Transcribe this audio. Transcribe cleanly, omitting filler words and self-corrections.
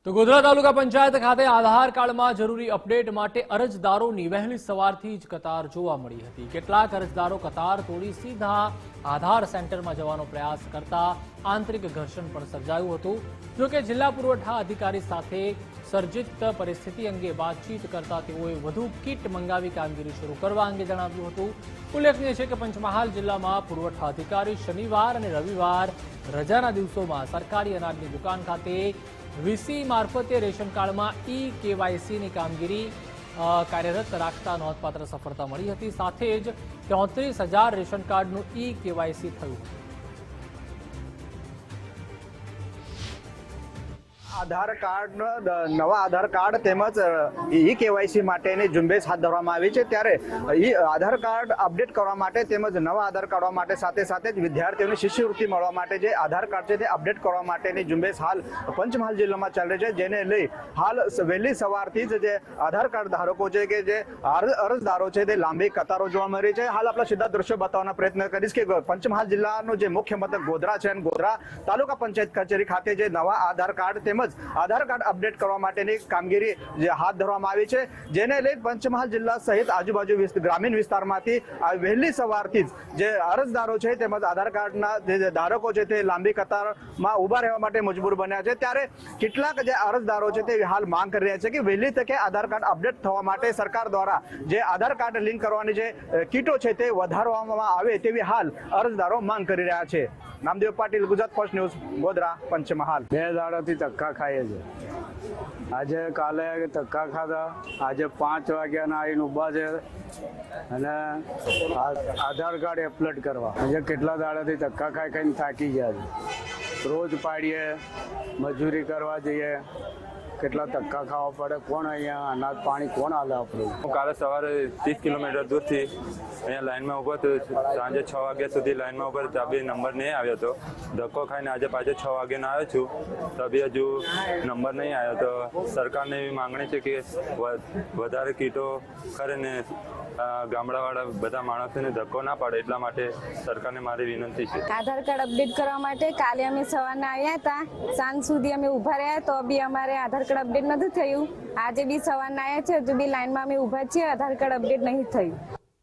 તો ગોધરા તાલુકા પંચાયત ખાતે આધાર કાર્ડમાં જરૂરી અપડેટ માટે અરજદારોની વહેલી સવારથી જ કતાર જોવા મળી હતી। કેટલાક અરજદારો કતાર તોડી સીધા આધાર સેન્ટરમાં જવાનો પ્રયાસ કરતા આંતરિક ઘર્ષણ પણ સર્જાયું હતું। જો કે જિલ્લા પુરવઠા અધિકારી સાથે સર્જિત પરિસ્થિતિ અંગે વાતચીત કરતા તેઓએ વધુ કીટ મંગાવી કામગીરી શરૂ કરવા અંગે જણાવ્યું હતું। ઉલ્લેખનીય છે કે પંચમહાલ જિલ્લામાં પુરવઠા અધિકારી શનિવાર અને રવિવાર રજાના દિવસોમાં સરકારી અનાજની દુકાન ખાતે વીસી મારફતે રેશન કાર્ડમાં કેવાયસીની કામગીરી કાર્યરત રાખતા નોંધપાત્ર સફળતા મળી હતી। સાથે જ 33,000 રેશન કાર્ડનું કેવાયસી થયું હતું। આધાર કાર્ડ નવા આધાર કાર્ડ તેમજ કેવાયસી માટેની ઝુંબેશ હાથ ધરવામાં આવી છે। ત્યારે આધાર કાર્ડ અપડેટ કરવા માટે તેમજ નવા આધાર કાર્ડ માટે સાથે જ વિદ્યાર્થીઓને શિષ્યવૃત્તિ મળવા માટે જે આધાર કાર્ડ છે તે અપડેટ કરવા માટેની ઝુંબેશ હાલ પંચમહાલ જિલ્લામાં ચાલી રહી છે, જેને લઈ હાલ વહેલી સવારથી જ જે આધાર કાર્ડ ધારકો છે કે જે અરજદારો છે તે લાંબી કતારો જોવા મળી છે। હાલ આપણા સીધા દ્રશ્યો બતાવવાનો પ્રયત્ન કરીશ કે પંચમહાલ જિલ્લાનું જે મુખ્ય મથક ગોધરા છે અને ગોધરા તાલુકા પંચાયત કચેરી ખાતે જે નવા આધાર કાર્ડ તેમજ આધાર કાર્ડ અપડેટ કરવા માટેની કામગીરી જે હાથ ધરવામાં આવી છે, જેને લઈ પંચમહાલ જિલ્લા સહિત આજુબાજુ ગ્રામીણ વિસ્તારમાંથી વહેલી સવારથી જ જે અરજદારો છે તેમજ આધાર કાર્ડના જે ધારકો છે તે લાંબી કતારમાં ઊભા રહેવા માટે મજબૂર બન્યા છે। ત્યારે કેટલાક જે અરજદારો છે તે હાલ માંગ કરી રહ્યા છે કે વહેલી તકે આધાર કાર્ડ અપડેટ થવા માટે સરકાર દ્વારા જે આધાર કાર્ડ લિંક કરવાની જે કીટો છે તે વધારવામાં આવે તેવી હાલ અરજદારો માંગ કરી રહ્યા છે। Namdev Patil, Gujarat first news, Godhra, Panchmahal. 2 દાડાથી ધક્કા ખાઈએ છે। આજે કાલે ધક્કા ખાધા, આજે 5 વાગ્યાના આવીને ઊભા છે અને આધાર કાર્ડ એપ્લોડ કરવા આજે કેટલા દાડાથી ધક્કા ખાઈને થાકી ગયા છે। રોજ પાડીએ, મજૂરી કરવા જઈએ, કેટલા ધક્કા ખાવા પડે, કોણ અહીંયા અનાજ પાણી કોણ હાલે આપણું। હું કાલે સવારે 30 કિલોમીટર દૂરથી અહીંયા લાઈનમાં ઊભો હતો, સાંજે 6 વાગ્યા સુધી લાઈનમાં ઊભો તો બી નંબર નહીં આવ્યો હતો। ધક્કો ખાઈને આજે પાછો 6 વાગ્યાનો આવ્યો છું તો બી હજુ નંબર નહીં આવ્યો। તો સરકારને એવી માંગણી છે કે વધારે કીટો કરે ને ગામડાવાળા બધા માણસોને ધક્કો ના પડે, એટલા માટે સરકારને મારી વિનંતી છે। આધાર કાર્ડ અપડેટ કરવા માટે કાલે અમે સવારના આવ્યા હતા, સાંજ સુધી અમે ઊભા રહ્યા તો બી અમારે આધાર કાર્ડ અપડેટ નથી થયું। આજે બી સવારના આવ્યા છે તો બી લાઈનમાં અમે ઊભા છીએ, આધાર કાર્ડ અપડેટ નહીં થયું।